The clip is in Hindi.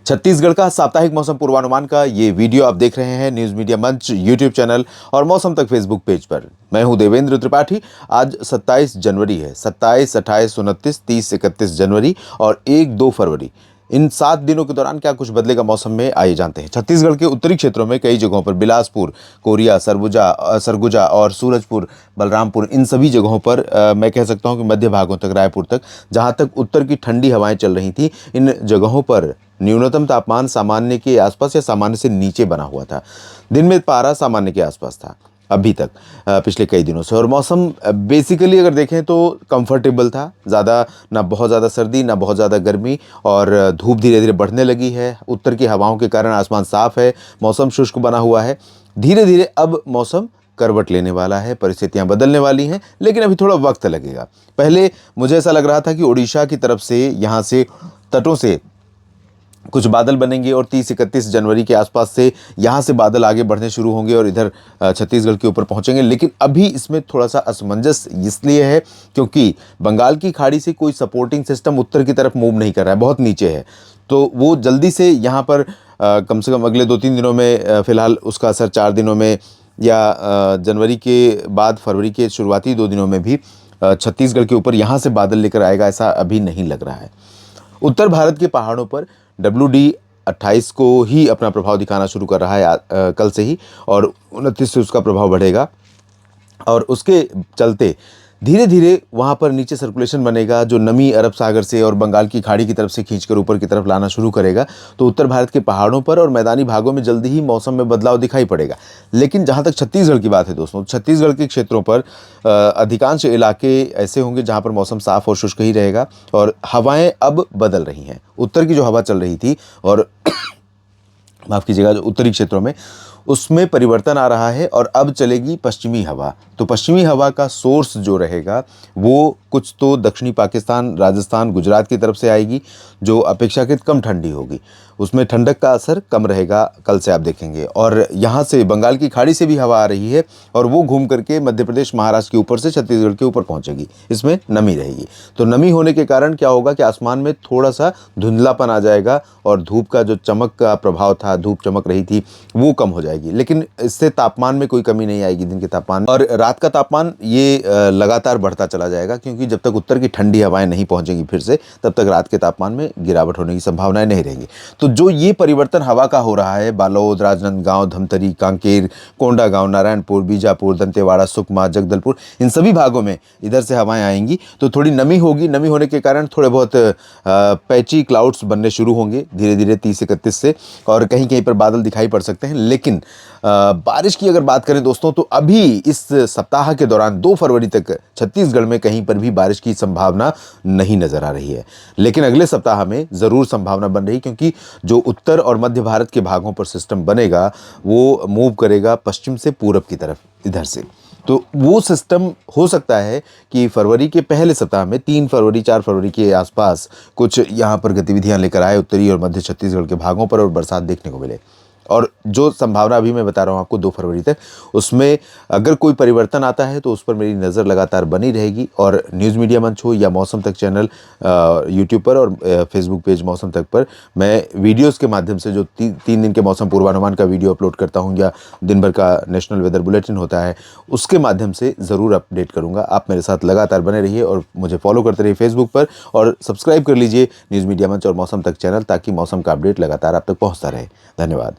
छत्तीसगढ़ का साप्ताहिक मौसम पूर्वानुमान का ये वीडियो आप देख रहे हैं न्यूज मीडिया मंच यूट्यूब चैनल और मौसम तक फेसबुक पेज पर। मैं हूं देवेंद्र त्रिपाठी। आज 27 जनवरी है। 27, 28, 29, 30, 31 जनवरी और 1-2 फरवरी, इन 7 दिनों के दौरान क्या कुछ बदलेगा मौसम में, आइए जानते हैं। छत्तीसगढ़ के उत्तरी क्षेत्रों में कई जगहों पर बिलासपुर, कोरिया, सरगुजा और सूरजपुर, बलरामपुर, इन सभी जगहों पर मैं कह सकता हूं कि मध्य भागों तक, रायपुर तक, जहां तक उत्तर की ठंडी हवाएं चल रही थी, इन जगहों पर न्यूनतम तापमान सामान्य के आसपास या सामान्य से नीचे बना हुआ था। दिन में पारा सामान्य के आसपास था अभी तक पिछले कई दिनों से। और मौसम बेसिकली अगर देखें तो कंफर्टेबल था, ज़्यादा ना बहुत ज़्यादा सर्दी ना बहुत ज़्यादा गर्मी, और धूप धीरे धीरे बढ़ने लगी है। उत्तर की हवाओं के कारण आसमान साफ है, मौसम शुष्क बना हुआ है। धीरे धीरे अब मौसम करवट लेने वाला है, परिस्थितियां बदलने वाली हैं, लेकिन अभी थोड़ा वक्त लगेगा। पहले मुझे ऐसा लग रहा था कि उड़ीसा की तरफ से, यहाँ से तटों से कुछ बादल बनेंगे और 30-31 जनवरी के आसपास से यहाँ से बादल आगे बढ़ने शुरू होंगे और इधर छत्तीसगढ़ के ऊपर पहुँचेंगे। लेकिन अभी इसमें थोड़ा सा असमंजस इसलिए है क्योंकि बंगाल की खाड़ी से कोई सपोर्टिंग सिस्टम उत्तर की तरफ मूव नहीं कर रहा है, बहुत नीचे है। तो वो जल्दी से यहाँ पर कम से कम अगले 2-3 दिनों में, फिलहाल उसका असर 4 दिनों में या जनवरी के बाद फरवरी के शुरुआती 2 दिनों में भी छत्तीसगढ़ के ऊपर यहाँ से बादल लेकर आएगा, ऐसा अभी नहीं लग रहा है। उत्तर भारत के पहाड़ों पर WD-28 को ही अपना प्रभाव दिखाना शुरू कर रहा है कल से ही, और 29 से उसका प्रभाव बढ़ेगा। और उसके चलते धीरे धीरे वहाँ पर नीचे सर्कुलेशन बनेगा, जो नमी अरब सागर से और बंगाल की खाड़ी की तरफ से खींचकर ऊपर की तरफ लाना शुरू करेगा। तो उत्तर भारत के पहाड़ों पर और मैदानी भागों में जल्दी ही मौसम में बदलाव दिखाई पड़ेगा। लेकिन जहाँ तक छत्तीसगढ़ की बात है दोस्तों, छत्तीसगढ़ के क्षेत्रों पर अधिकांश इलाके ऐसे होंगे जहाँ पर मौसम साफ और शुष्क ही रहेगा, और हवाएं अब बदल रही हैं। उत्तर की जो हवा चल रही थी, और माफ़ कीजिएगा, जो उत्तरी क्षेत्रों में, उसमें परिवर्तन आ रहा है और अब चलेगी पश्चिमी हवा। तो पश्चिमी हवा का सोर्स जो रहेगा वो कुछ तो दक्षिणी पाकिस्तान, राजस्थान, गुजरात की तरफ से आएगी, जो अपेक्षाकृत कम ठंडी होगी। उसमें ठंडक का असर कम रहेगा, कल से आप देखेंगे। और यहाँ से बंगाल की खाड़ी से भी हवा आ रही है, और वो घूम करके मध्य प्रदेश, महाराष्ट्र के ऊपर से छत्तीसगढ़ के ऊपर पहुँचेगी। इसमें नमी रहेगी। तो नमी होने के कारण क्या होगा कि आसमान में थोड़ा सा धुंधलापन आ जाएगा, और धूप का जो चमक का प्रभाव था, धूप चमक रही थी, वो कम हो जाएगी। लेकिन इससे तापमान में कोई कमी नहीं आएगी। दिन के तापमान और रात का तापमान ये लगातार बढ़ता चला जाएगा, क्योंकि जब तक उत्तर की ठंडी हवाएं नहीं पहुंचेंगी फिर से, तब तक रात के तापमान में गिरावट होने की संभावनाएं नहीं रहेंगी। तो जो ये परिवर्तन हवा का हो रहा है, बालोद, राजनांदगांव, धमतरी, कांकेर, कोंडागांव, नारायणपुर, बीजापुर, दंतेवाड़ा, सुकमा, जगदलपुर, इन सभी भागों में इधर से हवाएं आएंगी। तो थोड़ी नमी होगी। नमी होने के कारण थोड़े बहुत पैची क्लाउड्स बनने शुरू होंगे धीरे धीरे 30-31 से, और कहीं कहीं पर बादल दिखाई पड़ सकते हैं। लेकिन बारिश की अगर बात करें दोस्तों, तो अभी इस सप्ताह के दौरान 2 फरवरी तक छत्तीसगढ़ में कहीं पर भी बारिश की संभावना नहीं नजर आ रही है। लेकिन अगले सप्ताह में ज़रूर संभावना बन रही, क्योंकि जो उत्तर और मध्य भारत के भागों पर सिस्टम बनेगा वो मूव करेगा पश्चिम से पूरब की तरफ, इधर से। तो वो सिस्टम हो सकता है कि फरवरी के पहले सप्ताह में 3 फरवरी 4 फरवरी के आसपास कुछ यहाँ पर गतिविधियाँ लेकर आए उत्तरी और मध्य छत्तीसगढ़ के भागों पर, और बरसात देखने को मिले। और जो संभावना अभी मैं बता रहा हूँ आपको 2 फरवरी तक, उसमें अगर कोई परिवर्तन आता है तो उस पर मेरी नज़र लगातार बनी रहेगी। और न्यूज़ मीडिया मंच हो या मौसम तक चैनल यूट्यूब पर और फेसबुक पेज मौसम तक पर, मैं वीडियोस के माध्यम से जो 3 दिन के मौसम पूर्वानुमान का वीडियो अपलोड करता हूँ, या दिन भर का नेशनल वेदर बुलेटिन होता है, उसके माध्यम से ज़रूर अपडेट करूँगा। आप मेरे साथ लगातार बने रहिए और मुझे फॉलो करते रहिए फेसबुक पर, और सब्सक्राइब कर लीजिए न्यूज़ मीडिया मंच और मौसम तक चैनल, ताकि मौसम का अपडेट लगातार आप तक पहुँचता रहे। धन्यवाद।